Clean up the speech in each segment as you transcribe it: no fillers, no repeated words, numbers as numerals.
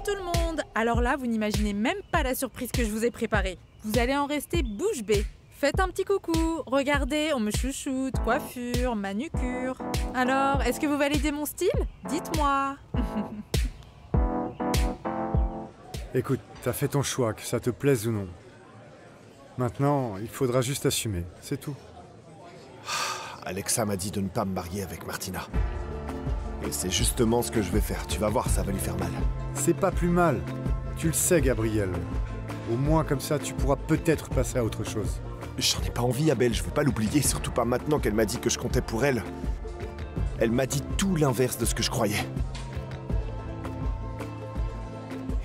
Bonjour tout le monde. Alors là, vous n'imaginez même pas la surprise que je vous ai préparée. Vous allez en rester bouche bée. Faites un petit coucou. Regardez, on me chouchoute, coiffure, manucure. Alors, est-ce que vous validez mon style? Dites-moi. Écoute, t'as fait ton choix, que ça te plaise ou non. Maintenant, il faudra juste assumer, c'est tout. Alexa m'a dit de ne pas me marier avec Martina. Et c'est justement ce que je vais faire. Tu vas voir, ça va lui faire mal. C'est pas plus mal. Tu le sais, Gabriel. Au moins, comme ça, tu pourras peut-être passer à autre chose. J'en ai pas envie, Abel. Je veux pas l'oublier, surtout pas maintenant qu'elle m'a dit que je comptais pour elle. Elle m'a dit tout l'inverse de ce que je croyais.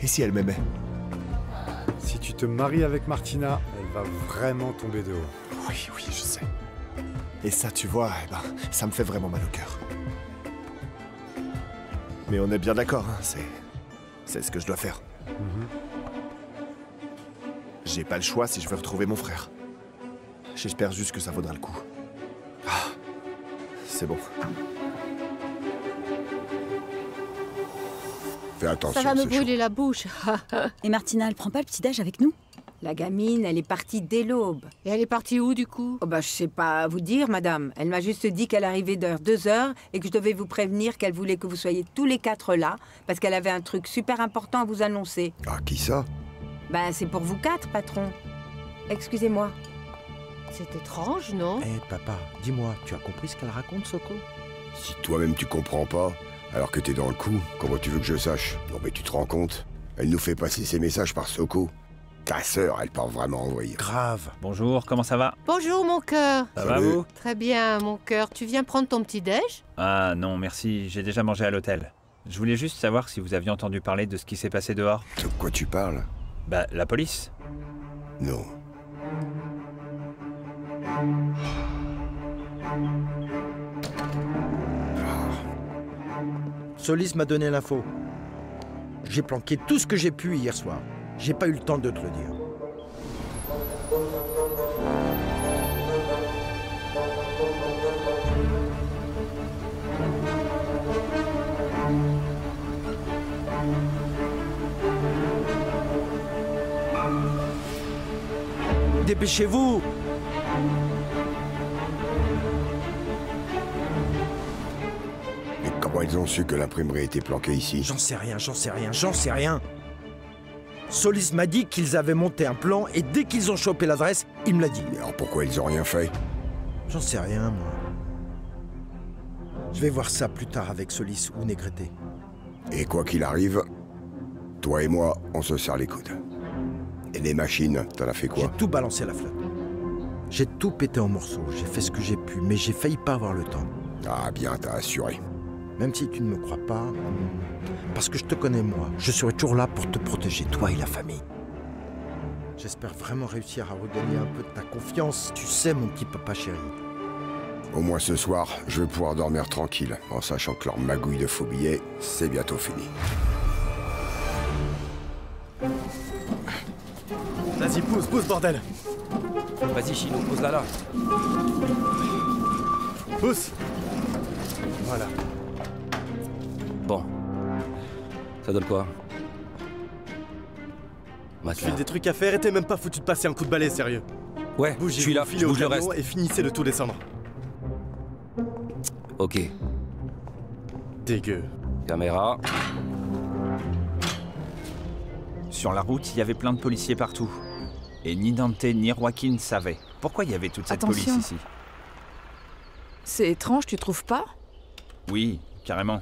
Et si elle m'aimait? Si tu te maries avec Martina, elle va vraiment tomber de haut. Oui, je sais. Et ça, tu vois, ça me fait vraiment mal au cœur. Mais on est bien d'accord, hein, c'est ce que je dois faire. J'ai pas le choix si je veux retrouver mon frère. J'espère juste que ça vaudra le coup. Ah, c'est bon. Fais attention, Ça va me c'est brûler la bouche. Et Martina, elle prend pas le petit-déj avec nous? La gamine, elle est partie dès l'aube. Et elle est partie où, du coup? Oh bah, je sais pas vous dire, madame. Elle m'a juste dit qu'elle arrivait vers 2h et que je devais vous prévenir qu'elle voulait que vous soyez tous les 4 là, parce qu'elle avait un truc super important à vous annoncer. Ah, qui ça? Ben, c'est pour vous 4, patron. Excusez-moi. C'est étrange, non? Papa, dis-moi, tu as compris ce qu'elle raconte, Soko? Si toi-même tu comprends pas, alors que t'es dans le coup, comment tu veux que je sache? Non mais tu te rends compte? Elle nous fait passer ses messages par Soko. Ta sœur, elle part vraiment envoyer. Grave. Bonjour, comment ça va? Bonjour, mon cœur. Ça va, vous? Très bien, mon cœur. Tu viens prendre ton petit-déj? Ah non, merci, j'ai déjà mangé à l'hôtel. Je voulais juste savoir si vous aviez entendu parler de ce qui s'est passé dehors. De quoi tu parles? Bah, la police. Non. Solis m'a donné l'info. J'ai planqué tout ce que j'ai pu hier soir. J'ai pas eu le temps de te le dire. Dépêchez-vous! Mais comment ils ont su que l'imprimerie était planquée ici? J'en sais rien. Solis m'a dit qu'ils avaient monté un plan et dès qu'ils ont chopé l'adresse, il me l'a dit. Mais alors pourquoi ils ont rien fait? J'en sais rien, moi. Je vais voir ça plus tard avec Solis ou Négrete. Et quoi qu'il arrive, toi et moi, on se serre les coudes. Et les machines, t'en as fait quoi? J'ai tout balancé à la flotte. J'ai tout pété en morceaux, j'ai fait ce que j'ai pu, mais j'ai failli pas avoir le temps. Ah bien, t'as assuré. Même si tu ne me crois pas, parce que je te connais moi, je serai toujours là pour te protéger, toi et la famille. J'espère vraiment réussir à regagner un peu de ta confiance, tu sais mon petit papa chéri. Au moins ce soir, je vais pouvoir dormir tranquille, en sachant que leur magouille de faux billets, c'est bientôt fini. Vas-y, pousse, bordel. Vas-y, Chino, pose-la là. Pousse. Voilà. Bon. Ça donne quoi? Tu as des trucs à faire et t'es même pas foutu de passer un coup de balai, sérieux. Ouais, je suis là, je bouge le reste. Et finissez de tout descendre. Ok. Dégueu. Caméra. Sur la route, il y avait plein de policiers partout. Et ni Dante ni Joaquin ne savaient. Pourquoi il y avait toute cette police ici? C'est étrange, tu trouves pas? Oui, carrément.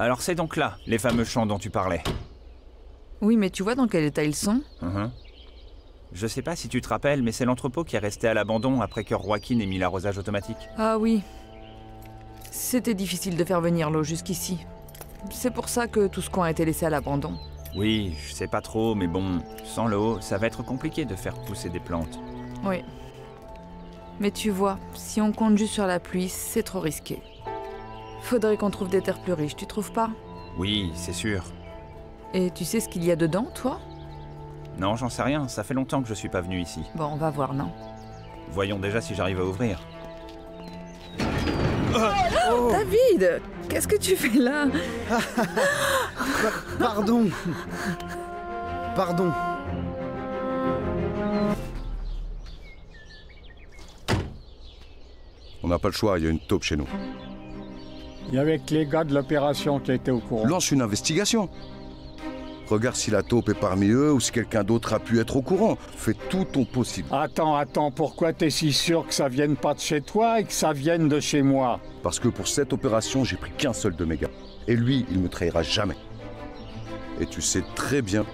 Alors c'est donc là, les fameux champs dont tu parlais. Oui, mais tu vois dans quel état ils sont? Je sais pas si tu te rappelles, mais c'est l'entrepôt qui est resté à l'abandon après que Joaquin ait mis l'arrosage automatique. Ah oui. C'était difficile de faire venir l'eau jusqu'ici. C'est pour ça que tout ce coin a été laissé à l'abandon. Oui, je sais pas trop, mais bon, sans l'eau, ça va être compliqué de faire pousser des plantes. Oui. Mais tu vois, si on compte juste sur la pluie, c'est trop risqué. Faudrait qu'on trouve des terres plus riches, tu trouves pas? Oui, c'est sûr. Et tu sais ce qu'il y a dedans, toi? Non, j'en sais rien, ça fait longtemps que je suis pas venu ici. Bon, on va voir, non? Voyons déjà si j'arrive à ouvrir. Oh David, qu'est-ce que tu fais là? Pardon. Pardon. On n'a pas le choix, il y a une taupe chez nous. Il y avait que les gars de l'opération qui étaient au courant. Lance une investigation. Regarde si la taupe est parmi eux ou si quelqu'un d'autre a pu être au courant. Fais tout ton possible. Attends, pourquoi t'es si sûr que ça vienne pas de chez toi et que ça vienne de chez moi? Parce que pour cette opération, j'ai pris qu'un seul de mes gars. Et lui, il me trahira jamais. Et tu sais très bien,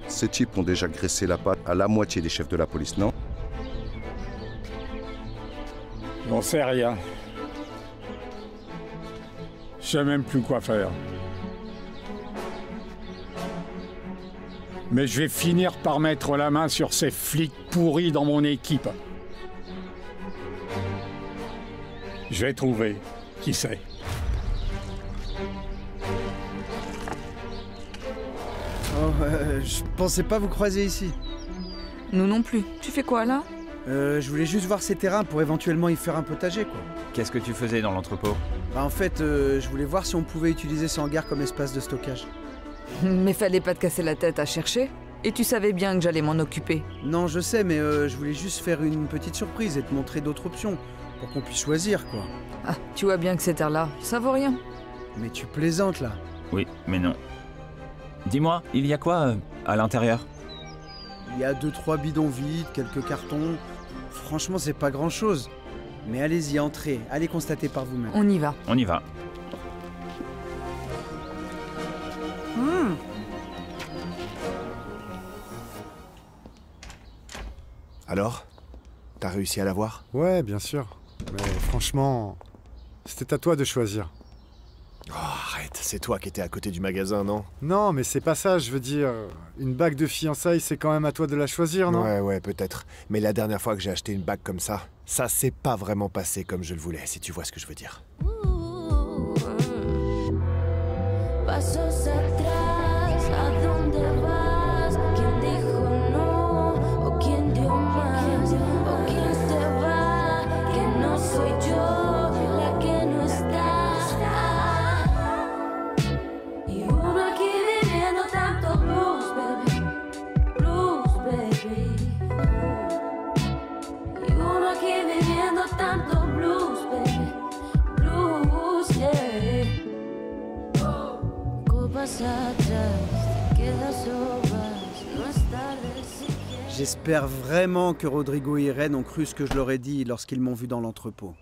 ces types ont déjà graissé la patte à la moitié des chefs de la police, non? J'en sais rien. Je sais même plus quoi faire. Mais je vais finir par mettre la main sur ces flics pourris dans mon équipe. Je vais trouver. Qui c'est? Oh, je pensais pas vous croiser ici. Nous non plus. Tu fais quoi là? Je voulais juste voir ces terrains pour éventuellement y faire un potager, quoi. Qu'est-ce que tu faisais dans l'entrepôt? Bah, en fait, je voulais voir si on pouvait utiliser ce hangar comme espace de stockage. Mais fallait pas te casser la tête à chercher. Et tu savais bien que j'allais m'en occuper. Non, je sais, mais je voulais juste faire une petite surprise et te montrer d'autres options, pour qu'on puisse choisir, quoi. Ah, tu vois bien que ces terres-là, ça vaut rien. Mais tu plaisantes, là. Oui, mais non. Dis-moi, il y a quoi à l'intérieur? Il y a 2-3 bidons vides, quelques cartons. Franchement, c'est pas grand-chose. Mais allez-y, entrez. Allez constater par vous-même. On y va. On y va. Alors? T'as réussi à la voir? Ouais, bien sûr. Mais franchement, c'était à toi de choisir. Oh, arrête, c'est toi qui étais à côté du magasin, non? Non, mais c'est pas ça, je veux dire. Une bague de fiançailles, c'est quand même à toi de la choisir, non? Ouais, peut-être. Mais la dernière fois que j'ai acheté une bague comme ça s'est pas vraiment passé comme je le voulais, si tu vois ce que je veux dire. J'espère vraiment que Rodrigo et Irène ont cru ce que je leur ai dit lorsqu'ils m'ont vu dans l'entrepôt.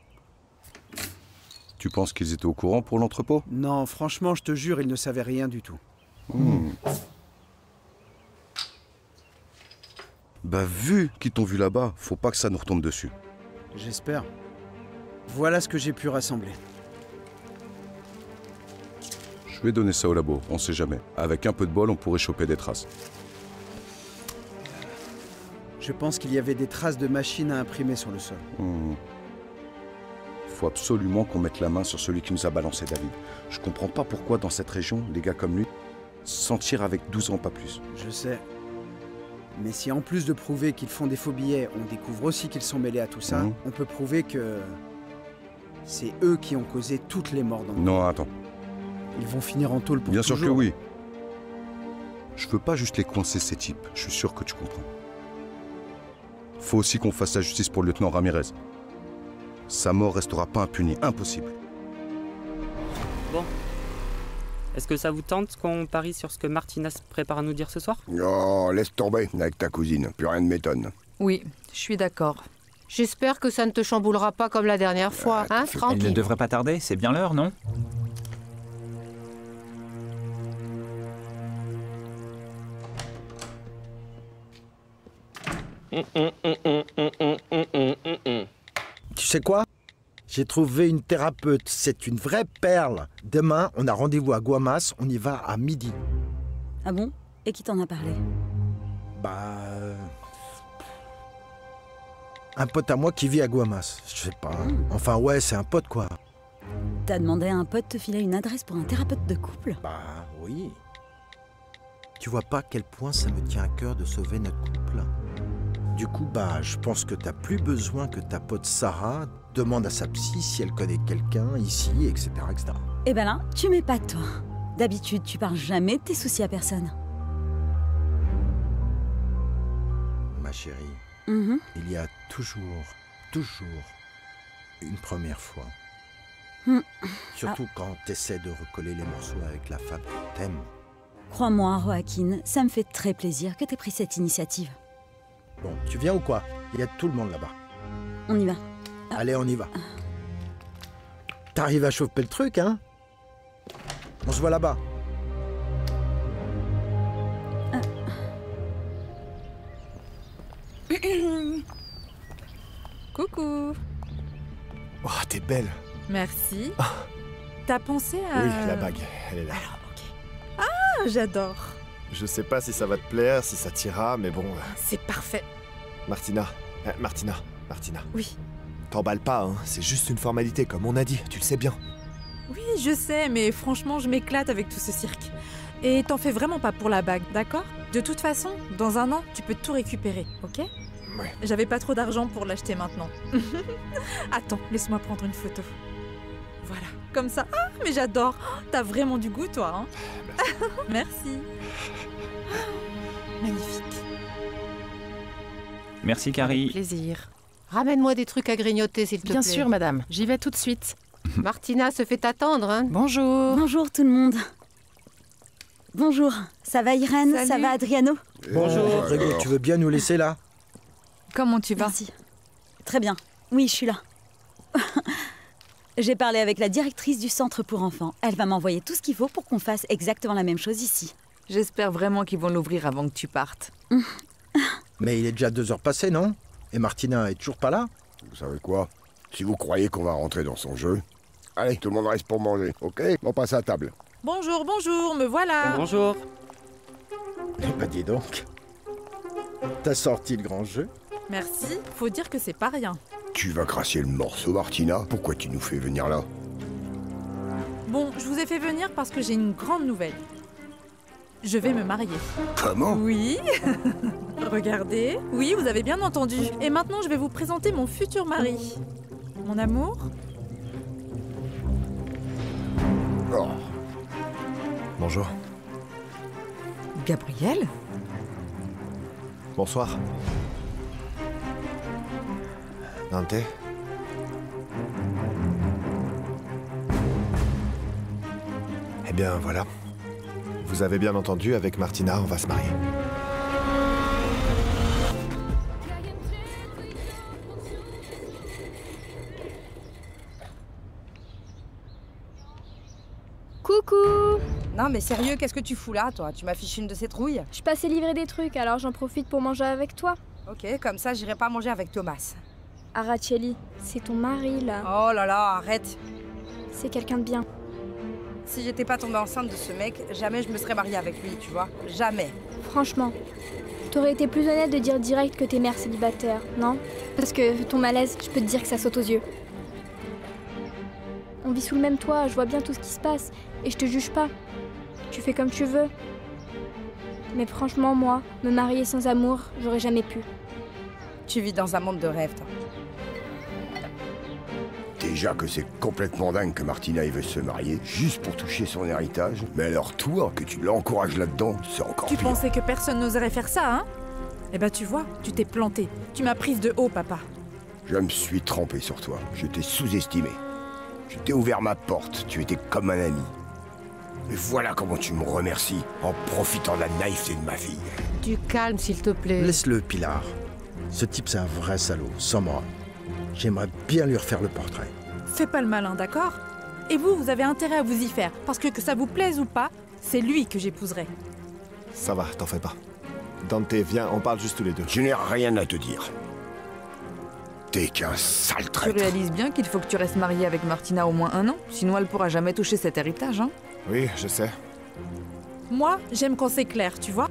Tu penses qu'ils étaient au courant pour l'entrepôt? Non, franchement, je te jure, ils ne savaient rien du tout. Bah vu qu'ils t'ont vu là-bas, faut pas que ça nous retombe dessus. J'espère. Voilà ce que j'ai pu rassembler. Je vais donner ça au labo, on sait jamais. Avec un peu de bol, on pourrait choper des traces. Je pense qu'il y avait des traces de machines à imprimer sur le sol. Faut absolument qu'on mette la main sur celui qui nous a balancé David. Je comprends pas pourquoi dans cette région, les gars comme lui, s'en tirent avec 12 ans, pas plus. Je sais. Mais si en plus de prouver qu'ils font des faux billets, on découvre aussi qu'ils sont mêlés à tout ça, on peut prouver que c'est eux qui ont causé toutes les morts dans le monde. Non, attends. Ils vont finir en tôle pour Bien toujours. sûr que oui. Je veux pas juste les coincer ces types, je suis sûr que tu comprends. Faut aussi qu'on fasse la justice pour le lieutenant Ramirez. Sa mort restera pas impunie, impossible. Bon. Est-ce que ça vous tente qu'on parie sur ce que Martina se prépare à nous dire ce soir? Oh, laisse tomber avec ta cousine, plus rien ne m'étonne. Oui, je suis d'accord. J'espère que ça ne te chamboulera pas comme la dernière fois, hein, tranquille. Elle ne devrait pas tarder, c'est bien l'heure, non? Tu sais quoi? J'ai trouvé une thérapeute, c'est une vraie perle. Demain, on a rendez-vous à Guamas, on y va à midi. Ah bon? Et qui t'en a parlé? Bah... un pote à moi qui vit à Guamas, je sais pas. Enfin ouais, c'est un pote quoi. T'as demandé à un pote de te filer une adresse pour un thérapeute de couple? Bah oui. Tu vois pas à quel point ça me tient à cœur de sauver notre couple? Du coup, je pense que t'as plus besoin que ta pote Sarah demande à sa psy si elle connaît quelqu'un ici, etc., etc. Eh ben là, tu m'épates, toi. D'habitude, tu parles jamais de tes soucis à personne. Ma chérie, il y a toujours une première fois. Surtout quand t'essaies de recoller les morceaux avec la femme que t'aimes. Crois-moi, Joaquin, ça me fait très plaisir que t'aies pris cette initiative. Bon, tu viens ou quoi? Il y a tout le monde là-bas. On y va. Allez, on y va. T'arrives à chauffer le truc, hein? On se voit là-bas. Coucou. Oh, t'es belle. Merci. T'as pensé à... Oui, la bague, elle est là. Alors, ok. Ah, j'adore. Je sais pas si ça va te plaire, si ça t'ira, mais bon... C'est parfait. Martina. Oui. T'emballes pas, hein. C'est juste une formalité, comme on a dit, tu le sais bien. Oui, je sais, mais franchement, je m'éclate avec tout ce cirque. Et t'en fais vraiment pas pour la bague, d'accord? De toute façon, dans 1 an, tu peux tout récupérer, ok? Ouais. J'avais pas trop d'argent pour l'acheter maintenant. Attends, laisse-moi prendre une photo. Voilà, comme ça. Ah, mais j'adore. T'as vraiment du goût, toi, hein? Merci. Magnifique. Merci, Carrie. Plaisir. Ramène-moi des trucs à grignoter, s'il te plaît. Bien sûr, madame. J'y vais tout de suite. Martina se fait attendre, hein. Bonjour. Bonjour tout le monde. Bonjour. Ça va Irène? Salut. Ça va Adriano? Bonjour. Grégo, tu veux bien nous laisser là? Comment tu vas? Merci. Très bien. Oui, je suis là. J'ai parlé avec la directrice du centre pour enfants. Elle va m'envoyer tout ce qu'il faut pour qu'on fasse exactement la même chose ici. J'espère vraiment qu'ils vont l'ouvrir avant que tu partes. Mais il est déjà 2 heures passées, non? Et Martina est toujours pas là? Vous savez quoi? Si vous croyez qu'on va rentrer dans son jeu... Allez, tout le monde reste pour manger, ok? On passe à table. Bonjour, bonjour, me voilà. Bonjour. Eh ben dis donc. T'as sorti le grand jeu? Merci. Faut dire que c'est pas rien. Tu vas crasser le morceau, Martina? Pourquoi tu nous fais venir là? Bon, je vous ai fait venir parce que j'ai une grande nouvelle. Je vais me marier. Comment? Oui. Regardez. Oui, vous avez bien entendu. Et maintenant, je vais vous présenter mon futur mari. Mon amour. Oh. Bonjour. Gabriel? Bonsoir. Dante? Eh bien, voilà. Vous avez bien entendu, avec Martina, on va se marier. Coucou! Non mais sérieux, qu'est-ce que tu fous là, toi? Tu m'affiches une de ces trouilles? Je passais livrer des trucs, alors j'en profite pour manger avec toi. Ok, comme ça j'irai pas manger avec Thomas. Araceli, c'est ton mari là. Oh là là, arrête! C'est quelqu'un de bien. Si j'étais pas tombée enceinte de ce mec, jamais je me serais mariée avec lui, tu vois? Jamais. Franchement, t'aurais été plus honnête de dire direct que t'es mère célibataire, non? Parce que ton malaise, je peux te dire que ça saute aux yeux. On vit sous le même toit, je vois bien tout ce qui se passe, et je te juge pas. Tu fais comme tu veux. Mais franchement, moi, me marier sans amour, j'aurais jamais pu. Tu vis dans un monde de rêve, toi. Déjà que c'est complètement dingue que Martina veut se marier juste pour toucher son héritage. Mais alors toi, que tu l'encourages là-dedans, c'est encore Tu pire. pensais que personne n'oserait faire ça, hein? Eh ben tu vois, tu t'es planté. Tu m'as prise de haut, papa. Je me suis trompé sur toi. Je t'ai sous-estimé. Je t'ai ouvert ma porte. Tu étais comme un ami. Et voilà comment tu me remercies, en profitant de la naïveté de ma fille. Du calme, s'il te plaît. Laisse-le, Pilar. Ce type, c'est un vrai salaud, sans moi. J'aimerais bien lui refaire le portrait. Fais pas le malin, d'accord? Et vous, vous avez intérêt à vous y faire, parce que ça vous plaise ou pas, c'est lui que j'épouserai. Ça va, t'en fais pas. Dante, viens, on parle juste tous les deux. Je n'ai rien à te dire. T'es qu'un sale Tu traître. réalises bien qu'il faut que tu restes marié avec Martina au moins 1 an, sinon elle pourra jamais toucher cet héritage, hein? Oui, je sais. Moi, j'aime quand c'est clair, tu vois?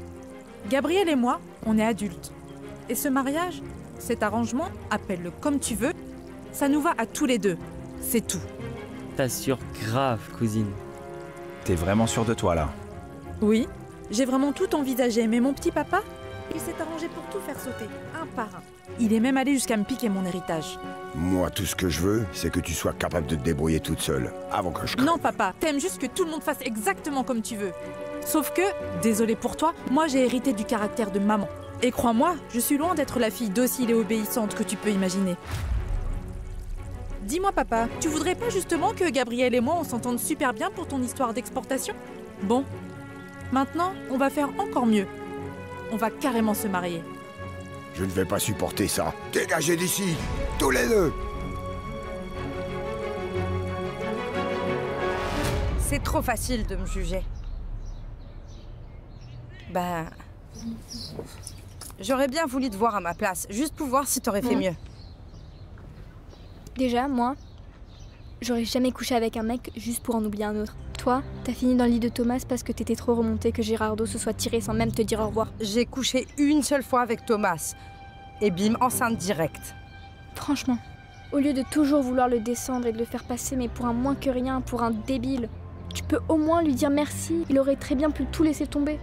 Gabriel et moi, on est adultes. Et ce mariage, cet arrangement, appelle-le comme tu veux, ça nous va à tous les deux. C'est tout. T'assures grave, cousine. T'es vraiment sûr de toi, là? Oui, j'ai vraiment tout envisagé, mais mon petit papa, Il s'est arrangé pour tout faire sauter, un par un. Il est même allé jusqu'à me piquer mon héritage. Moi, tout ce que je veux, c'est que tu sois capable de te débrouiller toute seule, avant que je crève. Non, papa, t'aimes juste que tout le monde fasse exactement comme tu veux. Sauf que, désolé pour toi, moi j'ai hérité du caractère de maman. Et crois-moi, je suis loin d'être la fille docile et obéissante que tu peux imaginer. Dis-moi, papa, tu voudrais pas justement que Gabriel et moi on s'entende super bien pour ton histoire d'exportation? Bon, maintenant, on va faire encore mieux. On va carrément se marier. Je ne vais pas supporter ça. Dégagez d'ici, tous les deux! C'est trop facile de me juger. Ben... J'aurais bien voulu te voir à ma place, juste pour voir si t'aurais fait mieux. Déjà, moi, j'aurais jamais couché avec un mec juste pour en oublier un autre. Toi, t'as fini dans le lit de Thomas parce que t'étais trop remonté que Girardeau se soit tiré sans même te dire au revoir. J'ai couché une seule fois avec Thomas. Et bim, enceinte directe. Franchement, au lieu de toujours vouloir le descendre et de le faire passer, mais pour un moins que rien, pour un débile, tu peux au moins lui dire merci. Il aurait très bien pu tout laisser tomber.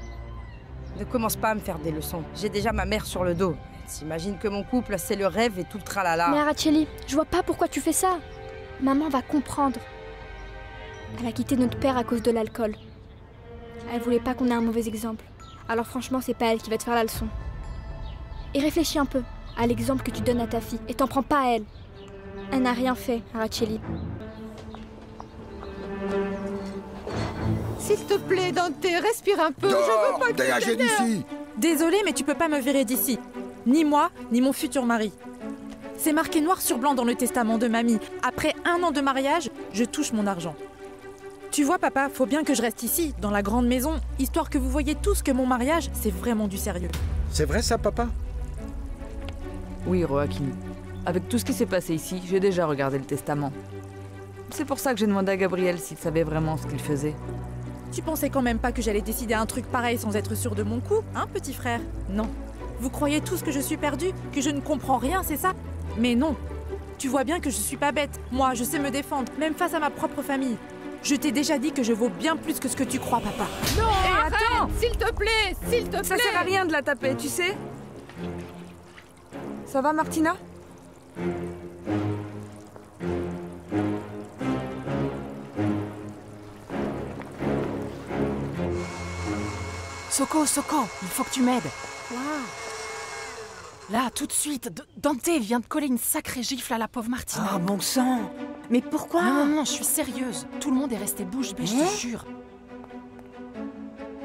Ne commence pas à me faire des leçons. J'ai déjà ma mère sur le dos. T'imagines que mon couple, c'est le rêve et tout le tralala. Mais Araceli, je vois pas pourquoi tu fais ça. Maman va comprendre. Elle a quitté notre père à cause de l'alcool. Elle voulait pas qu'on ait un mauvais exemple. Alors franchement, c'est pas elle qui va te faire la leçon. Et réfléchis un peu à l'exemple que tu donnes à ta fille. Et t'en prends pas à elle. Elle n'a rien fait, Araceli. S'il te plaît, Dante, respire un peu. Je veux pas que dégagez d'ici. Désolée, mais tu peux pas me virer d'ici. Ni moi, ni mon futur mari. C'est marqué noir sur blanc dans le testament de mamie. Après 1 an de mariage, je touche mon argent. Tu vois, papa, faut bien que je reste ici, dans la grande maison, histoire que vous voyez tous que mon mariage, c'est vraiment du sérieux. C'est vrai ça, papa? Oui, Joachim. Avec tout ce qui s'est passé ici, j'ai déjà regardé le testament. C'est pour ça que j'ai demandé à Gabriel s'il savait vraiment ce qu'il faisait. Tu pensais quand même pas que j'allais décider un truc pareil sans être sûr de mon coup, hein, petit frère? Non. Vous croyez tous que je suis perdue, que je ne comprends rien, c'est ça? Mais non. Tu vois bien que je suis pas bête. Moi, je sais me défendre, même face à ma propre famille. Je t'ai déjà dit que je vaux bien plus que ce que tu crois, papa. Non, Hé, attends! s'il te plaît, s'il te plaît. Ça sert à rien de la taper, tu sais? Ça va, Martina? Soko, il faut que tu m'aides. Wow. Là, tout de suite, Dante vient de coller une sacrée gifle à la pauvre Martina. Ah, bon sang! Mais pourquoi? Non, je suis sérieuse. Tout le monde est resté bouche bée, je te jure.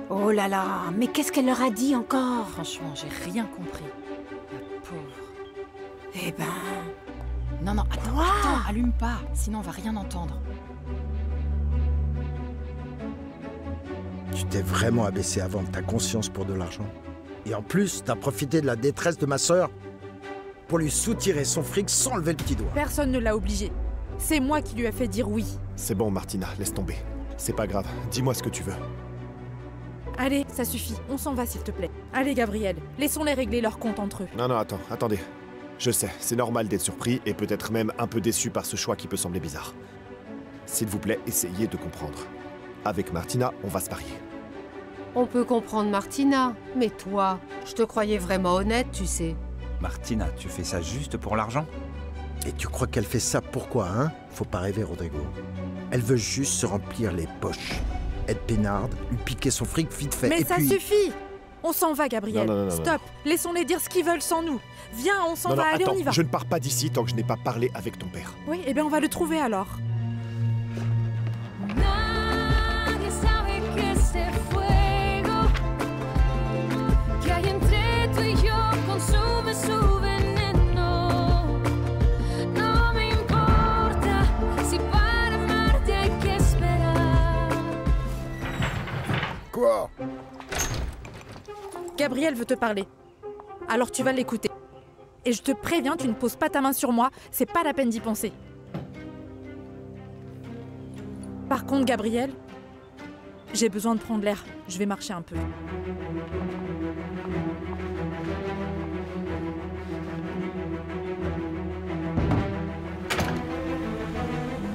Oh là là, mais qu'est-ce qu'elle leur a dit encore? Franchement, j'ai rien compris. La pauvre. Eh ben... Non, attends, allume pas, sinon on va rien entendre. Tu t'es vraiment abaissé à vendre ta conscience pour de l'argent. Et en plus, t'as profité de la détresse de ma sœur pour lui soutirer son fric sans lever le petit doigt. Personne ne l'a obligé. C'est moi qui lui ai fait dire oui. C'est bon, Martina, laisse tomber. C'est pas grave, dis-moi ce que tu veux. Allez, ça suffit, on s'en va s'il te plaît. Allez Gabriel, laissons-les régler leur compte entre eux. Non, attendez. Je sais, c'est normal d'être surpris et peut-être même un peu déçu par ce choix qui peut sembler bizarre. S'il vous plaît, essayez de comprendre. Avec Martina, on va se marier. On peut comprendre Martina, mais toi, je te croyais vraiment honnête, tu sais. Martina, tu fais ça juste pour l'argent? Et tu crois qu'elle fait ça pourquoi, hein? Faut pas rêver, Rodrigo. Elle veut juste se remplir les poches. Être peinarde, lui piquer son fric vite fait. Mais et ça puis... suffit! On s'en va, Gabriel. Non. Stop! Laissons-les dire ce qu'ils veulent sans nous. Viens, on s'en va, allez, attends, on y va. Je ne pars pas d'ici tant que je n'ai pas parlé avec ton père. Oui, eh bien on va le trouver alors. Quoi? Gabriel veut te parler. Alors tu vas l'écouter. Et je te préviens, tu ne poses pas ta main sur moi, c'est pas la peine d'y penser. Par contre, Gabriel, j'ai besoin de prendre l'air. Je vais marcher un peu.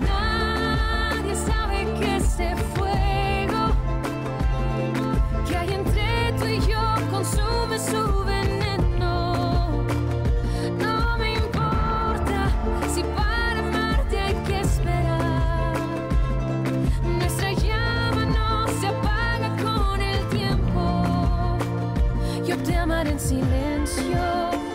Nadie sabe que ese fuego que hay entre tú y yo consume su veneno. que obterman en silencio.